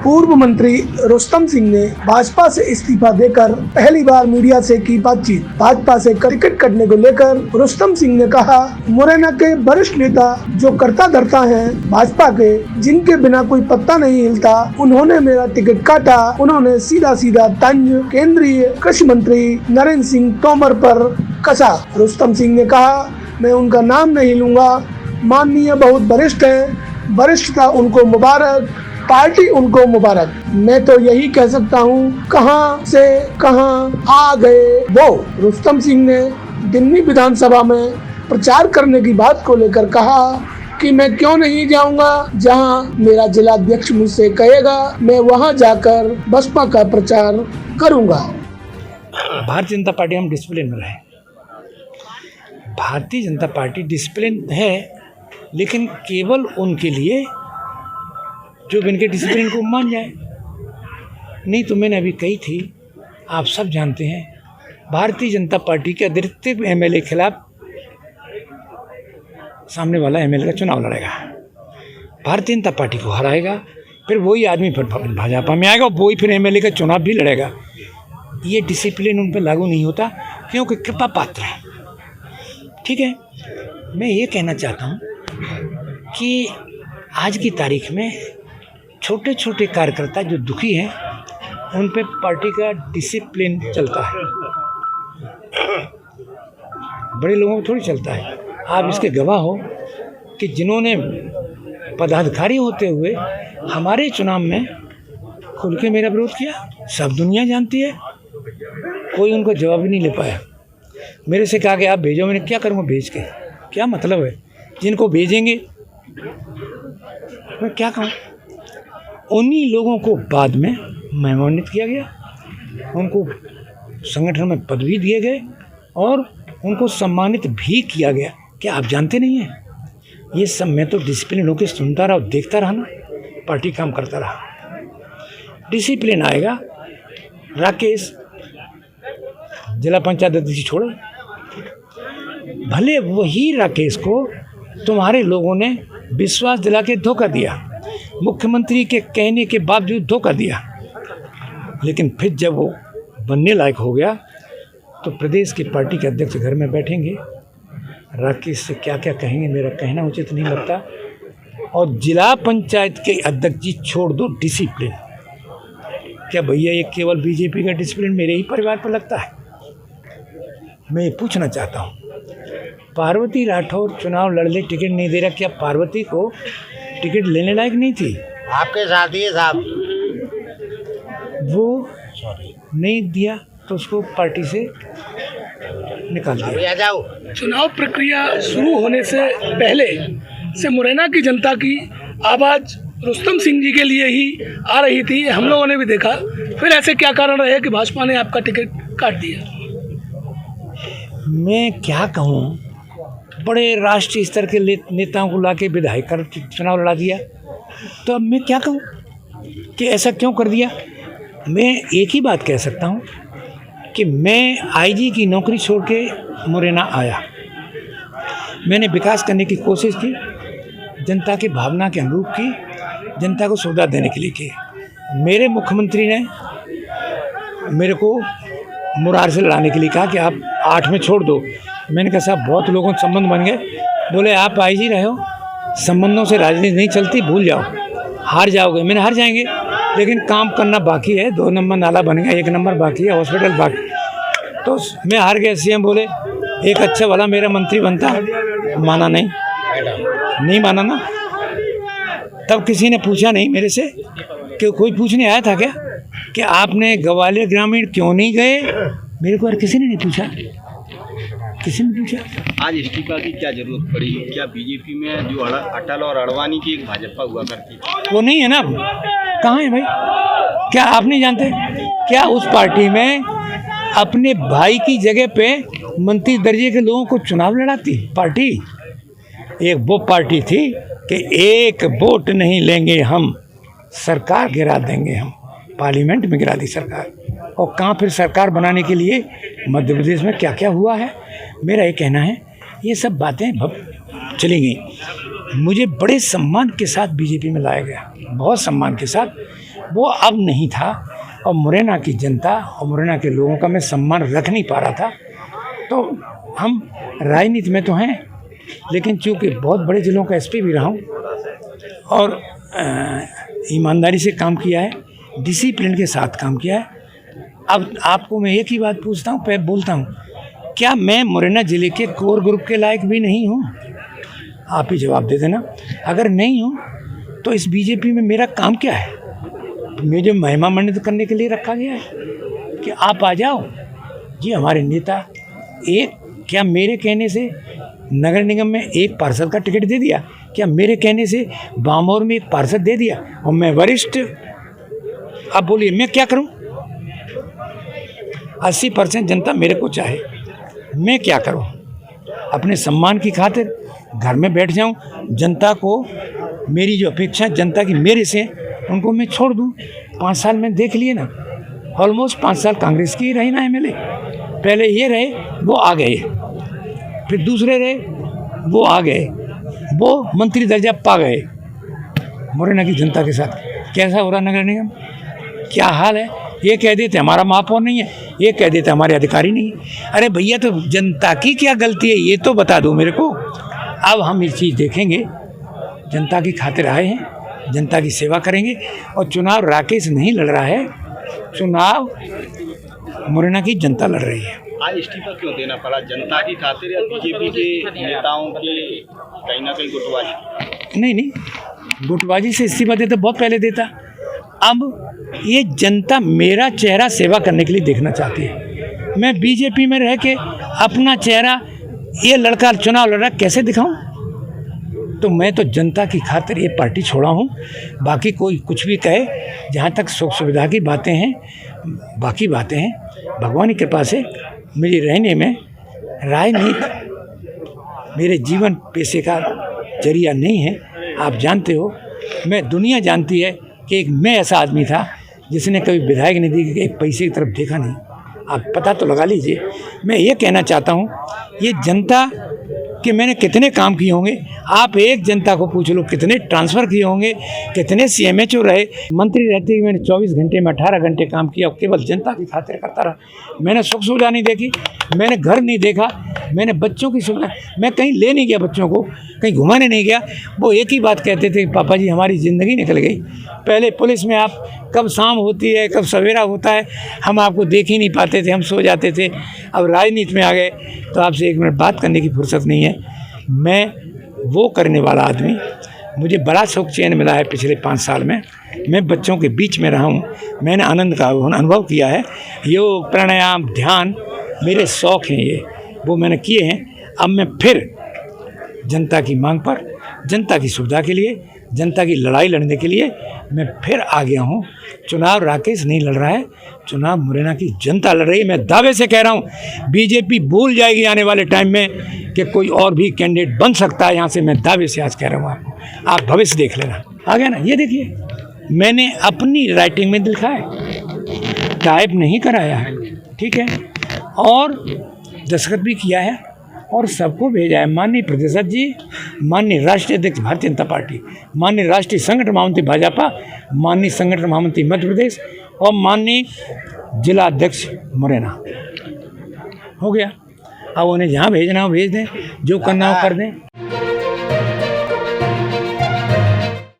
पूर्व मंत्री रुस्तम सिंह ने भाजपा से इस्तीफा देकर पहली बार मीडिया से की बातचीत। भाजपा से टिकट कटने को लेकर रुस्तम सिंह ने कहा, मुरैना के वरिष्ठ नेता जो करता धरता हैं भाजपा के, जिनके बिना कोई पत्ता नहीं हिलता, उन्होंने मेरा टिकट काटा। उन्होंने सीधा सीधा तंज केंद्रीय कृषि मंत्री नरेंद्र सिंह तोमर पर कसा। रुस्तम सिंह ने कहा, मैं उनका नाम नहीं लूंगा, माननीय बहुत वरिष्ठ है, वरिष्ठता उनको मुबारक, पार्टी उनको मुबारक। मैं तो यही कह सकता हूँ, कहां से कहां आ गए वो। रुस्तम सिंह ने दिल्ली विधानसभा में प्रचार करने की बात को लेकर कहा कि मैं क्यों नहीं जाऊंगा, जहां मेरा जिला अध्यक्ष मुझसे कहेगा मैं वहां जाकर बसपा का प्रचार करूंगा। भारतीय जनता पार्टी हम डिसिप्लिन में रहे। भारतीय जनता पार्टी डिसिप्लिन है, लेकिन केवल उनके लिए जो इनके डिसिप्लिन को मान जाए। नहीं तो मैंने अभी कही थी, आप सब जानते हैं, भारतीय जनता पार्टी के अतिरिक्त एमएलए खिलाफ सामने वाला एमएलए का चुनाव लड़ेगा, भारतीय जनता पार्टी को हराएगा, फिर वही आदमी फिर भाजपा में आएगा, वही फिर एमएलए का चुनाव भी लड़ेगा। ये डिसिप्लिन उन पर लागू नहीं होता, क्योंकि कृपा पात्र है। ठीक है, मैं ये कहना चाहता हूँ कि आज की तारीख में छोटे छोटे कार्यकर्ता जो दुखी हैं, उन पे पार्टी का डिसिप्लिन चलता है, बड़े लोगों को थोड़ी चलता है। आप इसके गवाह हो कि जिन्होंने पदाधिकारी होते हुए हमारे चुनाव में खुल के मेरा विरोध किया, सब दुनिया जानती है, कोई उनको जवाब ही नहीं ले पाया। मेरे से कहा कि आप भेजो, मैंने क्या करूँगा भेज के, क्या मतलब है, जिनको भेजेंगे मैं क्या कहूँ। उन्हीं लोगों को बाद में मेहमानित किया गया, उनको संगठन में पदवी दिए गए और उनको सम्मानित भी किया गया। क्या आप जानते नहीं हैं? ये सब मैं तो डिसिप्लिन होकर सुनता रहा, देखता रहा ना, पार्टी काम करता रहा। डिसिप्लिन आएगा, राकेश जिला पंचायत अध्यक्ष छोड़े, भले वही राकेश को तुम्हारे लोगों ने विश्वास दिला के धोखा दिया, मुख्यमंत्री के कहने के बावजूद धोखा दिया, लेकिन फिर जब वो बनने लायक हो गया तो प्रदेश की पार्टी के अध्यक्ष घर में बैठेंगे, राकेश से क्या क्या कहेंगे मेरा कहना उचित नहीं लगता। और जिला पंचायत के अध्यक्ष जी छोड़ दो डिसिप्लिन, क्या भैया ये केवल बीजेपी का डिसिप्लिन मेरे ही परिवार पर लगता है? मैं ये पूछना चाहता हूँ, पार्वती राठौर चुनाव लड़ने टिकट नहीं दे रहा, क्या पार्वती को टिकट लेने लायक नहीं थी? आपके साथी है साहब, वो नहीं दिया तो उसको पार्टी से निकाल दिया। जाओ। चुनाव प्रक्रिया शुरू होने से पहले से मुरैना की जनता की आवाज़ रुस्तम सिंह जी के लिए ही आ रही थी, हम लोगों ने भी देखा। फिर ऐसे क्या कारण रहे कि भाजपा ने आपका टिकट काट दिया? मैं क्या कहूँ, बड़े राष्ट्रीय स्तर के नेताओं को लाके विधायक कर चुनाव लड़ा दिया, तो अब मैं क्या कहूँ कि ऐसा क्यों कर दिया। मैं एक ही बात कह सकता हूँ कि मैं आईजी की नौकरी छोड़ के मुरैना आया, मैंने विकास करने की कोशिश की, जनता की भावना के अनुरूप की, जनता को सुविधा देने के लिए की। मेरे मुख्यमंत्री ने मेरे को मुरार से लड़ाने के लिए कहा कि आप 8 में छोड़ दो। मैंने कहा साहब बहुत लोगों से संबंध बन गए। बोले आप आईजी रहे हो, संबंधों से राजनीति नहीं चलती, भूल जाओ, हार जाओगे। मैंने हार जाएंगे, लेकिन काम करना बाकी है। 2 नंबर नाला बन गया, 1 नंबर बाकी है, हॉस्पिटल बाकी। तो मैं हार गया। सीएम बोले एक अच्छा वाला मेरा मंत्री बनता, माना नहीं माना ना। तब किसी ने पूछा नहीं मेरे से, कि कोई पूछने आया था क्या कि आपने ग्वालियर ग्रामीण क्यों नहीं गए? मेरे को और किसी ने नहीं पूछा, किसी ने पूछा। आज इस्तीफा की क्या जरूरत पड़ी? क्या बीजेपी में जो अटल और अडवाणी की एक भाजपा हुआ करती थी, वो नहीं है ना? कहाँ है भाई? क्या आप नहीं जानते? क्या उस पार्टी में अपने भाई की जगह पे मंत्री दर्जे के लोगों को चुनाव लड़ाती पार्टी? एक वो पार्टी थी कि एक वोट नहीं लेंगे हम, सरकार गिरा देंगे हम। पार्लियामेंट में गिरा दी सरकार। और कहाँ फिर सरकार बनाने के लिए मध्य प्रदेश में क्या क्या हुआ है। मेरा ये कहना है, ये सब बातें चली गई। मुझे बड़े सम्मान के साथ बीजेपी में लाया गया, बहुत सम्मान के साथ। वो अब नहीं था। और मुरैना की जनता और मुरैना के लोगों का मैं सम्मान रख नहीं पा रहा था। तो हम राजनीति में तो हैं, लेकिन चूँकि बहुत बड़े जिलों का एसपी भी रहा हूँ और ईमानदारी से काम किया है, डिसिप्लिन के साथ काम किया है। अब आपको मैं एक ही बात पूछता हूँ, बोलता हूँ, क्या मैं मुरैना ज़िले के कोर ग्रुप के लायक भी नहीं हूँ? आप ही जवाब दे देना। अगर नहीं हूँ तो इस बीजेपी में मेरा काम क्या है? मुझे महिमा मंडित करने के लिए रखा गया है कि आप आ जाओ जी। हमारे नेता क्या मेरे कहने से नगर निगम में एक पार्षद का टिकट दे दिया? क्या मेरे कहने से बामौर में एक पार्षद दे दिया? और मैं वरिष्ठ, अब बोलिए मैं क्या करूं? 80% जनता मेरे को चाहे, मैं क्या करूं? अपने सम्मान की खातिर घर में बैठ जाऊं? जनता को मेरी जो अपेक्षा जनता की मेरे से, उनको मैं छोड़ दूं? 5 साल में देख लिए ना, ऑलमोस्ट 5 साल कांग्रेस की रही ना एमएलए। पहले ये रहे, वो आ गए, फिर दूसरे रहे, वो आ गए, वो मंत्री दर्जा पा गए। मुरैना की जनता के साथ कैसा हो रहा नगर निगम? क्या हाल है? ये कह देते हमारा महापौर नहीं है, ये कह देते हमारे अधिकारी नहीं है। अरे भैया, तो जनता की क्या गलती है ये तो बता दो मेरे को। अब हम ये चीज़ देखेंगे, जनता की खातिर आए हैं, जनता की सेवा करेंगे। और चुनाव राकेश नहीं लड़ रहा है, चुनाव मुरैना की जनता लड़ रही है। आज इस्तीफा क्यों देना पड़ा? जनता की खातिर या बीजेपी के नेताओं के कहीं ना कहीं गुटबाजी? नहीं, गुटबाजी से इस्तीफा देता बहुत पहले देता। अब ये जनता मेरा चेहरा सेवा करने के लिए देखना चाहती है। मैं बीजेपी में रह के अपना चेहरा, ये लड़का चुनाव लड़ रहा, कैसे दिखाऊं? तो मैं तो जनता की खातिर ये पार्टी छोड़ा हूँ। बाकी कोई कुछ भी कहे, जहाँ तक सुख सुविधा की बातें हैं, बाकी बातें हैं, भगवान की कृपा से मेरे रहने में राजनीति मेरे जीवन पेशे का जरिया नहीं है। आप जानते हो, मैं दुनिया जानती है कि एक मैं ऐसा आदमी था जिसने कभी विधायक निधि के एक पैसे की तरफ देखा नहीं। आप पता तो लगा लीजिए। मैं ये कहना चाहता हूँ, ये जनता कि मैंने कितने काम किए होंगे, आप एक जनता को पूछ लो कितने ट्रांसफ़र किए होंगे, कितने CMHO रहे। मंत्री रहते हुए मैंने 24 घंटे में 18 घंटे काम किया, केवल जनता की खातिर करता रहा। मैंने सुख सुविधा नहीं देखी, मैंने घर नहीं देखा, मैंने बच्चों की सुविधा, मैं कहीं ले नहीं गया बच्चों को, कहीं घुमाने नहीं गया। वो एक ही बात कहते थे, पापा जी हमारी ज़िंदगी निकल गई। पहले पुलिस में आप कब शाम होती है कब सवेरा होता है हम आपको देख ही नहीं पाते थे, हम सो जाते थे। अब राजनीति में आ गए तो आपसे 1 मिनट बात करने की फुर्सत नहीं है। मैं वो करने वाला आदमी, मुझे बड़ा सुख चैन मिला है पिछले 5 साल में। मैं बच्चों के बीच में रहा हूँ, मैंने आनंद का अनुभव किया है। योग प्राणायाम ध्यान मेरे शौक़ हैं, ये वो मैंने किए हैं। अब मैं फिर जनता की मांग पर, जनता की सुविधा के लिए, जनता की लड़ाई लड़ने के लिए मैं फिर आ गया हूँ। चुनाव राकेश नहीं लड़ रहा है, चुनाव मुरैना की जनता लड़ रही है। मैं दावे से कह रहा हूँ, बीजेपी भूल जाएगी आने वाले टाइम में कि कोई और भी कैंडिडेट बन सकता है। यहाँ से मैं दावे से आज कह रहा हूँ आपको, आप भविष्य देख लेना। आ गया ना? ये देखिए, मैंने अपनी राइटिंग में लिखा है, टाइप नहीं कराया है, ठीक है, और दस्तखत भी किया है और सबको भेजा है। माननीय प्रदेशाध्यक्ष जी, माननीय राष्ट्रीय अध्यक्ष भारतीय जनता पार्टी, माननीय राष्ट्रीय संगठन महामंत्री भाजपा, माननीय संगठन महामंत्री मध्य प्रदेश और माननीय जिला अध्यक्ष मुरैना। हो गया। अब उन्हें जहाँ भेजना हो भेज दें, जो करना हो कर दें।